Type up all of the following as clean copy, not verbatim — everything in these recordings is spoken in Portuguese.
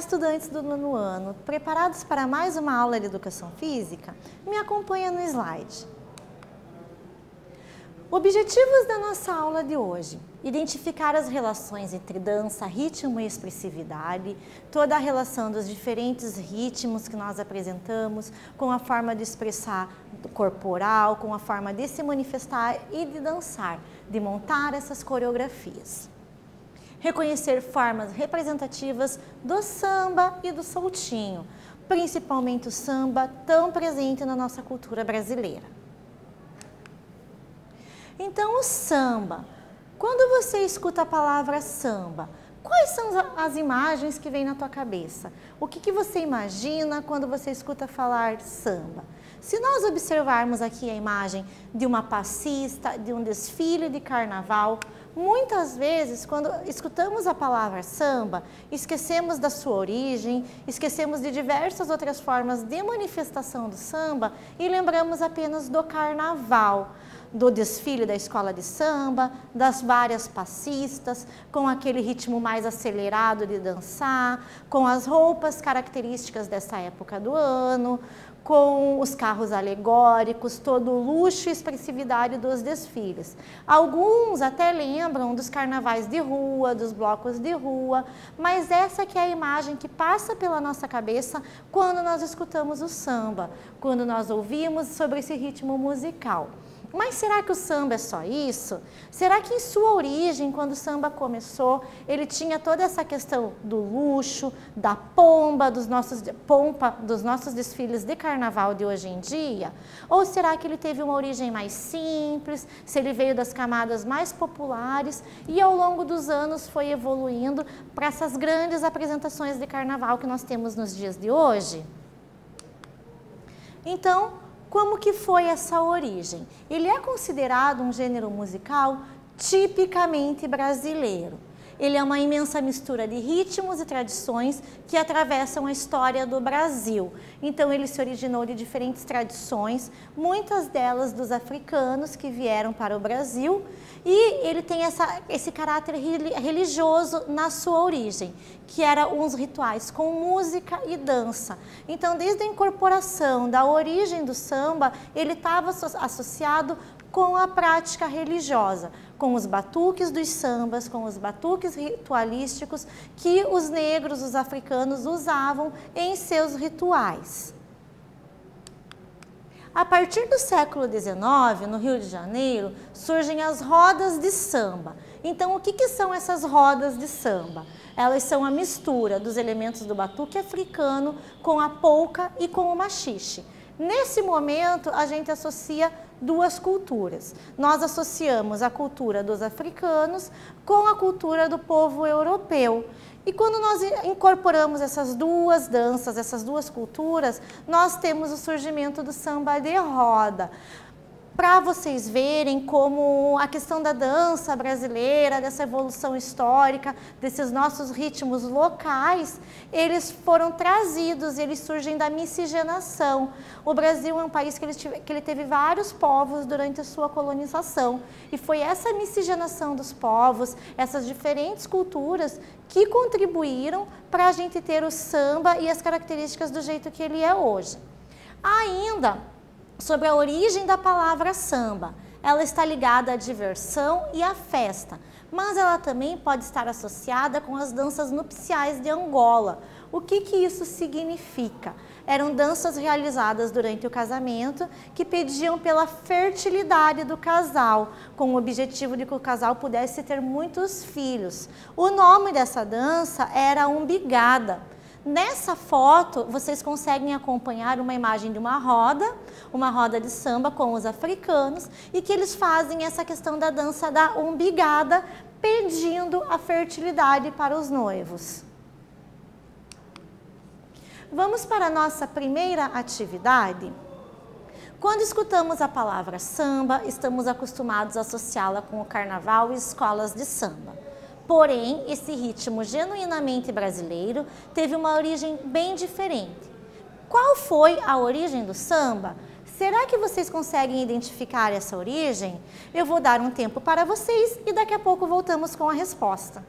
estudantes do nono ano, preparados para mais uma aula de Educação Física? Me acompanha no slide. Objetivos da nossa aula de hoje: identificar as relações entre dança, ritmo e expressividade, toda a relação dos diferentes ritmos que nós apresentamos, com a forma de expressar corporal, com a forma de se manifestar e de dançar, de montar essas coreografias. Reconhecer formas representativas do samba e do soltinho, principalmente o samba tão presente na nossa cultura brasileira. Então, o samba. Quando você escuta a palavra samba, quais são as imagens que vêm na tua cabeça? O que você imagina quando você escuta falar samba? Se nós observarmos aqui a imagem de uma passista, de um desfile de carnaval, muitas vezes, quando escutamos a palavra samba, esquecemos da sua origem, esquecemos de diversas outras formas de manifestação do samba e lembramos apenas do carnaval, do desfile da escola de samba, das várias passistas, com aquele ritmo mais acelerado de dançar, com as roupas características dessa época do ano, com os carros alegóricos, todo o luxo e expressividade dos desfiles. Alguns até lembram dos carnavais de rua, dos blocos de rua, mas essa que é a imagem que passa pela nossa cabeça quando nós escutamos o samba, quando nós ouvimos sobre esse ritmo musical. Mas será que o samba é só isso? Será que em sua origem, quando o samba começou, ele tinha toda essa questão do luxo, da pompa dos nossos desfiles de carnaval de hoje em dia? Ou será que ele teve uma origem mais simples, se ele veio das camadas mais populares e ao longo dos anos foi evoluindo para essas grandes apresentações de carnaval que nós temos nos dias de hoje? Então, como que foi essa origem? Ele é considerado um gênero musical tipicamente brasileiro. Ele é uma imensa mistura de ritmos e tradições que atravessam a história do Brasil. Então, ele se originou de diferentes tradições, muitas delas dos africanos que vieram para o Brasil, e ele tem esse caráter religioso na sua origem, que eram uns rituais com música e dança. Então, desde a incorporação da origem do samba, ele estava associado com a prática religiosa, com os batuques dos sambas, com os batuques ritualísticos que os negros, os africanos, usavam em seus rituais. A partir do século XIX, no Rio de Janeiro, surgem as rodas de samba. Então, o que são essas rodas de samba? Elas são a mistura dos elementos do batuque africano com a polca e com o machixe. Nesse momento, a gente associa duas culturas. Nós associamos a cultura dos africanos com a cultura do povo europeu. E quando nós incorporamos essas duas danças, essas duas culturas, nós temos o surgimento do samba de roda. Para vocês verem como a questão da dança brasileira, dessa evolução histórica, desses nossos ritmos locais, eles foram trazidos, eles surgem da miscigenação. O Brasil é um país que ele teve vários povos durante a sua colonização. E foi essa miscigenação dos povos, essas diferentes culturas, que contribuíram para a gente ter o samba e as características do jeito que ele é hoje. Ainda sobre a origem da palavra samba, ela está ligada à diversão e à festa, mas ela também pode estar associada com as danças nupciais de Angola. O que isso significa? Eram danças realizadas durante o casamento que pediam pela fertilidade do casal, com o objetivo de que o casal pudesse ter muitos filhos. O nome dessa dança era umbigada. Nessa foto, vocês conseguem acompanhar uma imagem de uma roda de samba com os africanos, e que eles fazem essa questão da dança da umbigada, pedindo a fertilidade para os noivos. Vamos para a nossa primeira atividade. Quando escutamos a palavra samba, estamos acostumados a associá-la com o carnaval e escolas de samba. Porém, esse ritmo genuinamente brasileiro teve uma origem bem diferente. Qual foi a origem do samba? Será que vocês conseguem identificar essa origem? Eu vou dar um tempo para vocês e daqui a pouco voltamos com a resposta.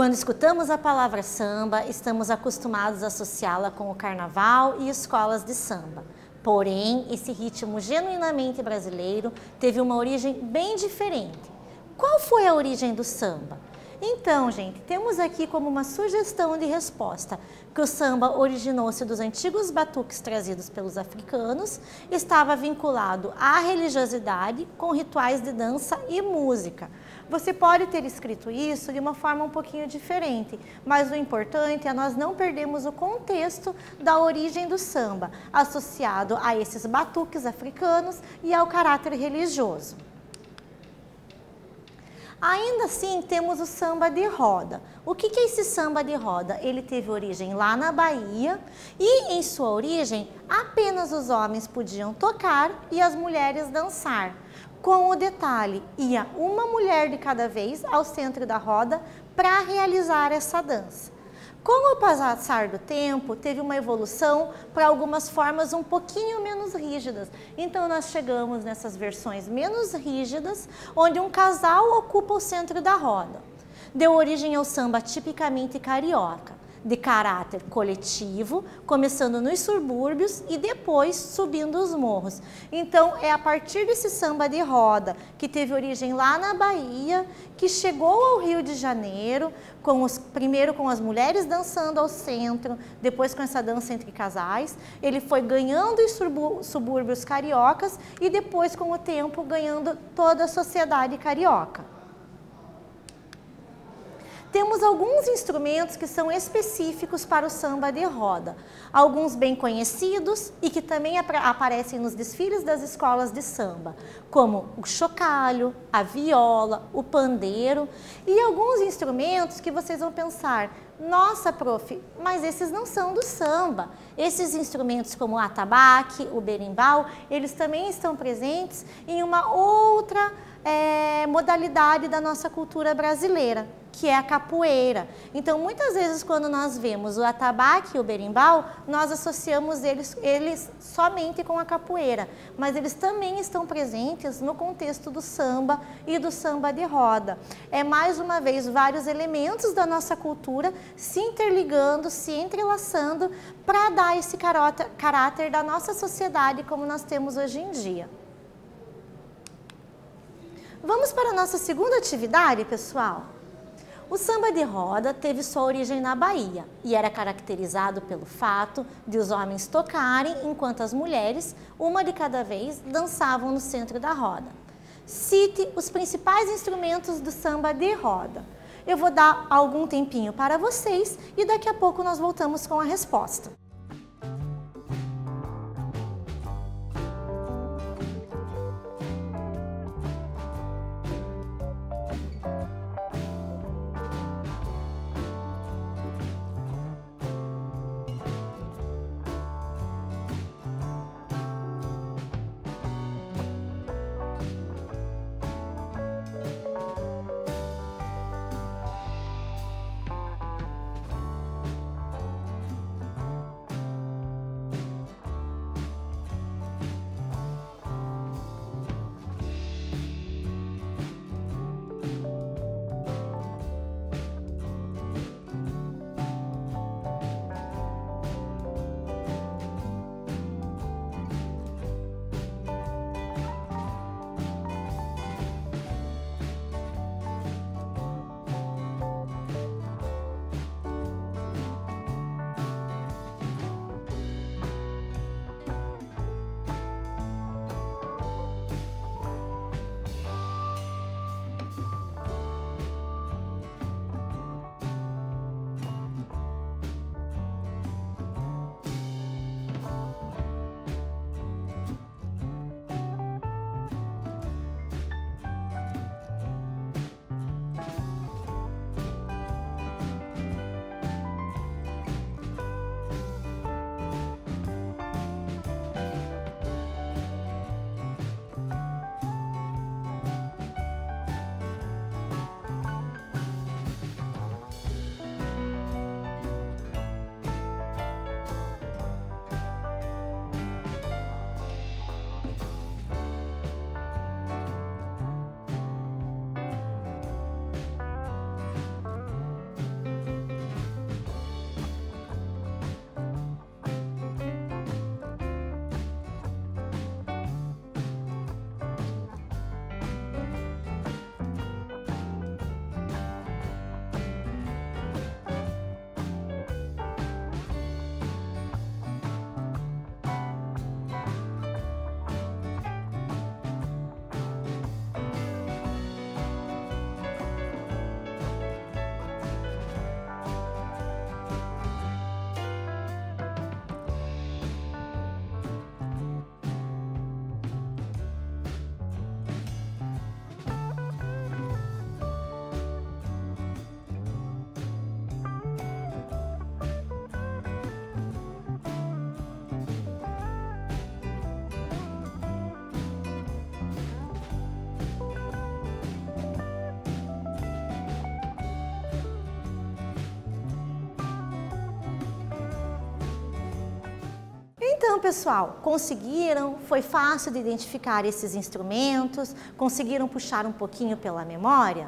Quando escutamos a palavra samba, estamos acostumados a associá-la com o carnaval e escolas de samba. Porém, esse ritmo genuinamente brasileiro teve uma origem bem diferente. Qual foi a origem do samba? Então, gente, temos aqui como uma sugestão de resposta que o samba originou-se dos antigos batuques trazidos pelos africanos, estava vinculado à religiosidade com rituais de dança e música. Você pode ter escrito isso de uma forma um pouquinho diferente, mas o importante é nós não perdermos o contexto da origem do samba, associado a esses batuques africanos e ao caráter religioso. Ainda assim, temos o samba de roda. O que é esse samba de roda? Ele teve origem lá na Bahia e, em sua origem, apenas os homens podiam tocar e as mulheres dançar. Com o detalhe, ia uma mulher de cada vez ao centro da roda para realizar essa dança. Com o passar do tempo, teve uma evolução para algumas formas um pouquinho menos rígidas. Então, nós chegamos nessas versões menos rígidas, onde um casal ocupa o centro da roda. Deu origem ao samba tipicamente carioca, de caráter coletivo, começando nos subúrbios e depois subindo os morros. Então, é a partir desse samba de roda, que teve origem lá na Bahia, que chegou ao Rio de Janeiro, primeiro com as mulheres dançando ao centro, depois com essa dança entre casais. Ele foi ganhando os subúrbios cariocas e depois, com o tempo, ganhando toda a sociedade carioca. Temos alguns instrumentos que são específicos para o samba de roda, alguns bem conhecidos e que também aparecem nos desfiles das escolas de samba, como o chocalho, a viola, o pandeiro e alguns instrumentos que vocês vão pensar, nossa, prof, mas esses não são do samba. Esses instrumentos como o atabaque, o berimbau, eles também estão presentes em uma outra modalidade da nossa cultura brasileira, que é a capoeira. Então, muitas vezes, quando nós vemos o atabaque e o berimbau, nós associamos eles somente com a capoeira, mas eles também estão presentes no contexto do samba e do samba de roda. É, mais uma vez, vários elementos da nossa cultura se interligando, se entrelaçando para dar esse caráter da nossa sociedade como nós temos hoje em dia. Vamos para a nossa segunda atividade, pessoal? O samba de roda teve sua origem na Bahia e era caracterizado pelo fato de os homens tocarem enquanto as mulheres, uma de cada vez, dançavam no centro da roda. Cite os principais instrumentos do samba de roda. Eu vou dar algum tempinho para vocês e daqui a pouco nós voltamos com a resposta. Então, pessoal, conseguiram? Foi fácil de identificar esses instrumentos? Conseguiram puxar um pouquinho pela memória?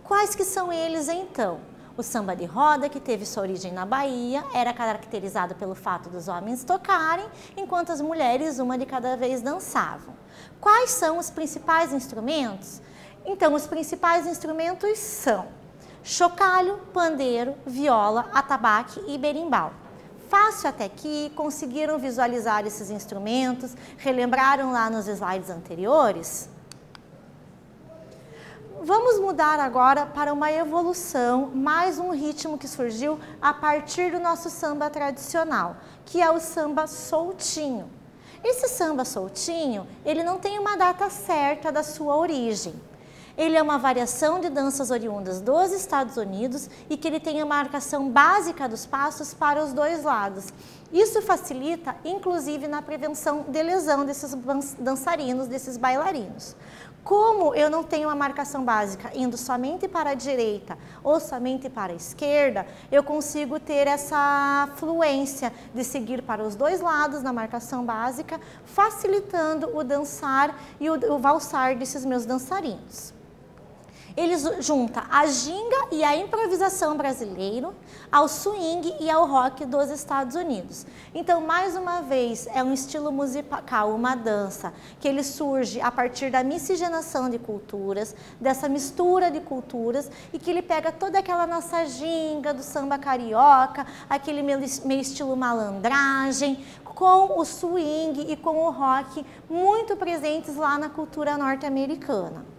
Quais que são eles, então? O samba de roda, que teve sua origem na Bahia, era caracterizado pelo fato dos homens tocarem, enquanto as mulheres, uma de cada vez, dançavam. Quais são os principais instrumentos? Então, os principais instrumentos são chocalho, pandeiro, viola, atabaque e berimbau. Fácil até aqui, conseguiram visualizar esses instrumentos, relembraram lá nos slides anteriores? Vamos mudar agora para uma evolução, mais um ritmo que surgiu a partir do nosso samba tradicional, que é o samba soltinho. Esse samba soltinho, ele não tem uma data certa da sua origem. Ele é uma variação de danças oriundas dos Estados Unidos e que ele tem a marcação básica dos passos para os dois lados. Isso facilita, inclusive, na prevenção de lesão desses dançarinos, desses bailarinos. Como eu não tenho uma marcação básica indo somente para a direita ou somente para a esquerda, eu consigo ter essa fluência de seguir para os dois lados na marcação básica, facilitando o dançar e o valsar desses meus dançarinos. Ele junta a ginga e a improvisação brasileiro ao swing e ao rock dos Estados Unidos. Então, mais uma vez, é um estilo musical, uma dança, que ele surge a partir da miscigenação de culturas, dessa mistura de culturas, e que ele pega toda aquela nossa ginga do samba carioca, aquele meio estilo malandragem, com o swing e com o rock muito presentes lá na cultura norte-americana.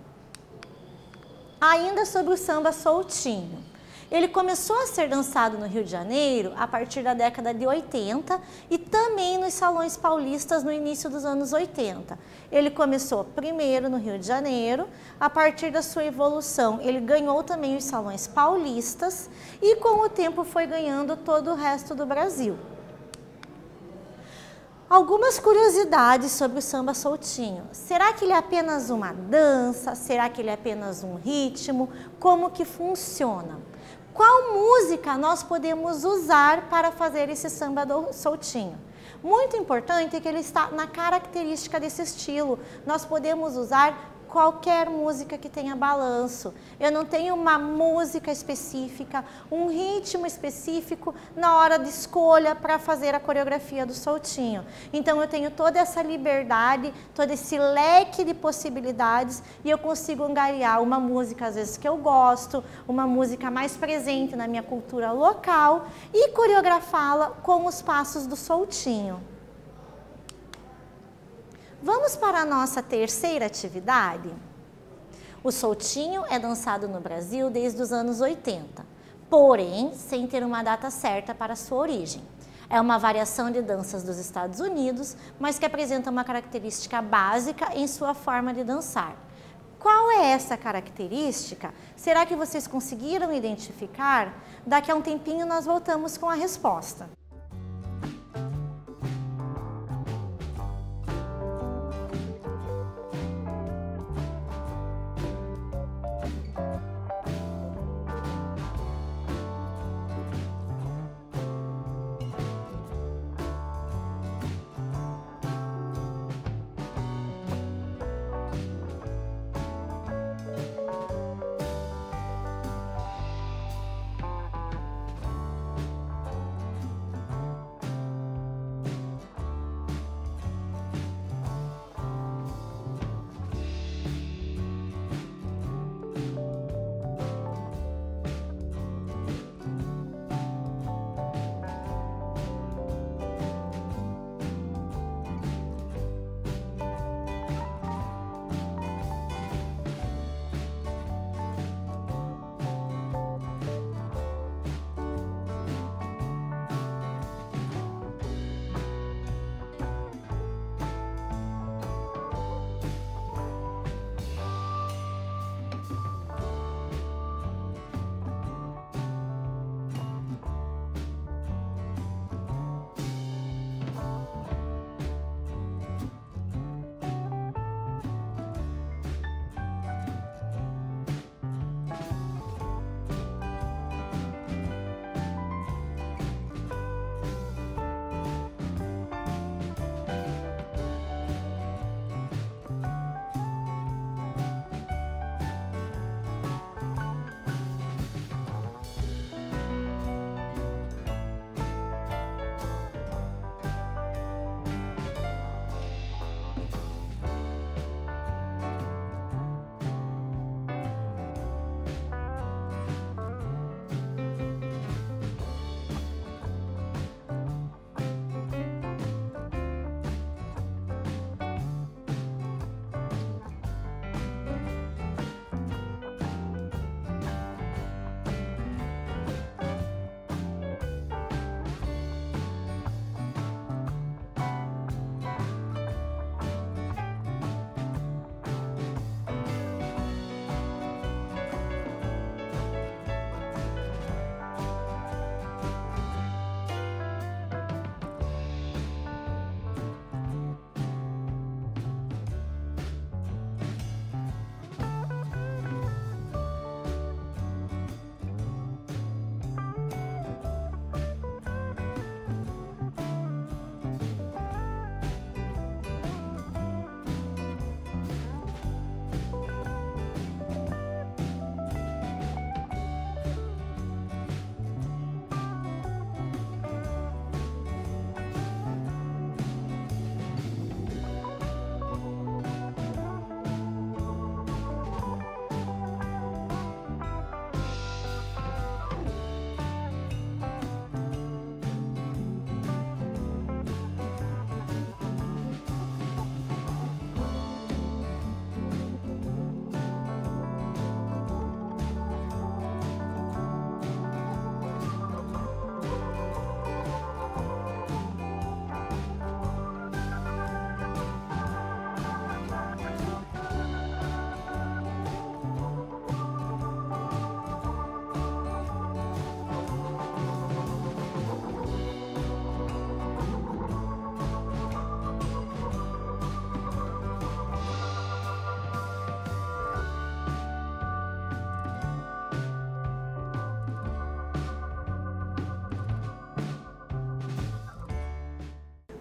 Ainda sobre o samba soltinho. Ele começou a ser dançado no Rio de Janeiro a partir da década de 80 e também nos salões paulistas no início dos anos 80. Ele começou primeiro no Rio de Janeiro, a partir da sua evolução ele ganhou também os salões paulistas e com o tempo foi ganhando todo o resto do Brasil. Algumas curiosidades sobre o samba soltinho. Será que ele é apenas uma dança? Será que ele é apenas um ritmo? Como que funciona? Qual música nós podemos usar para fazer esse samba soltinho? Muito importante é que ele está na característica desse estilo. Nós podemos usar qualquer música que tenha balanço. Eu não tenho uma música específica, um ritmo específico na hora de escolha para fazer a coreografia do soltinho. Então eu tenho toda essa liberdade, todo esse leque de possibilidades e eu consigo angariar uma música às vezes que eu gosto, uma música mais presente na minha cultura local e coreografá-la com os passos do soltinho. Vamos para a nossa terceira atividade? O soltinho é dançado no Brasil desde os anos 80, porém sem ter uma data certa para sua origem. É uma variação de danças dos Estados Unidos, mas que apresenta uma característica básica em sua forma de dançar. Qual é essa característica? Será que vocês conseguiram identificar? Daqui a um tempinho nós voltamos com a resposta.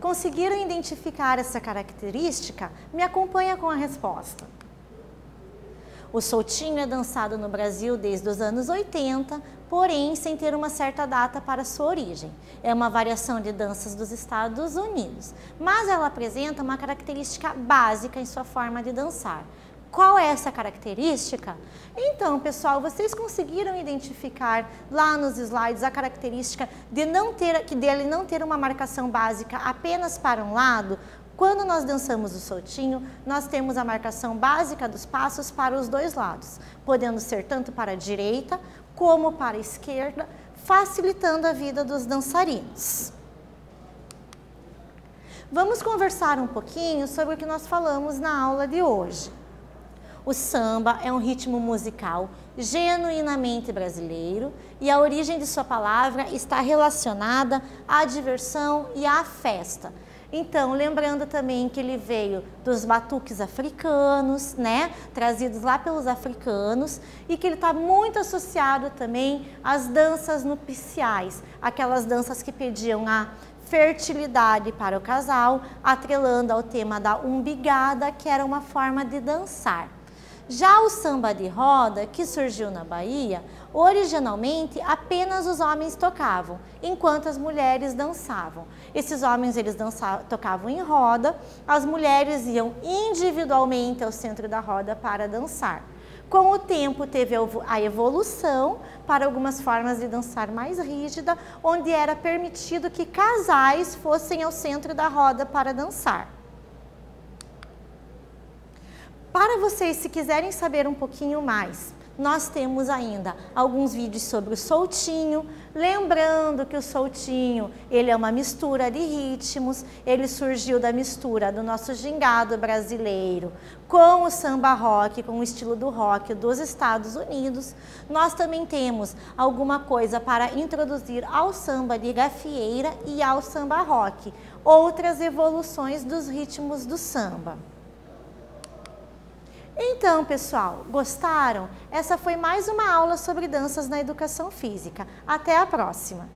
Conseguiram identificar essa característica? Me acompanha com a resposta. O soltinho é dançado no Brasil desde os anos 80, porém sem ter uma certa data para sua origem. É uma variação de danças dos Estados Unidos, mas ela apresenta uma característica básica em sua forma de dançar. Qual é essa característica? Então, pessoal, vocês conseguiram identificar lá nos slides a característica dele não ter uma marcação básica apenas para um lado? Quando nós dançamos o soltinho, nós temos a marcação básica dos passos para os dois lados, podendo ser tanto para a direita como para a esquerda, facilitando a vida dos dançarinos. Vamos conversar um pouquinho sobre o que nós falamos na aula de hoje. O samba é um ritmo musical genuinamente brasileiro e a origem de sua palavra está relacionada à diversão e à festa. Então, lembrando também que ele veio dos batuques africanos, né, trazidos lá pelos africanos, e que ele está muito associado também às danças nupciais, aquelas danças que pediam a fertilidade para o casal, atrelando ao tema da umbigada, que era uma forma de dançar. Já o samba de roda, que surgiu na Bahia, originalmente apenas os homens tocavam, enquanto as mulheres dançavam. Esses homens tocavam em roda, as mulheres iam individualmente ao centro da roda para dançar. Com o tempo teve a evolução para algumas formas de dançar mais rígida, onde era permitido que casais fossem ao centro da roda para dançar. Para vocês, se quiserem saber um pouquinho mais, nós temos ainda alguns vídeos sobre o soltinho, lembrando que o soltinho, ele é uma mistura de ritmos, ele surgiu da mistura do nosso gingado brasileiro com o samba rock, com o estilo do rock dos Estados Unidos. Nós também temos alguma coisa para introduzir ao samba de gafieira e ao samba rock, outras evoluções dos ritmos do samba. Então, pessoal, gostaram? Essa foi mais uma aula sobre danças na educação física. Até a próxima!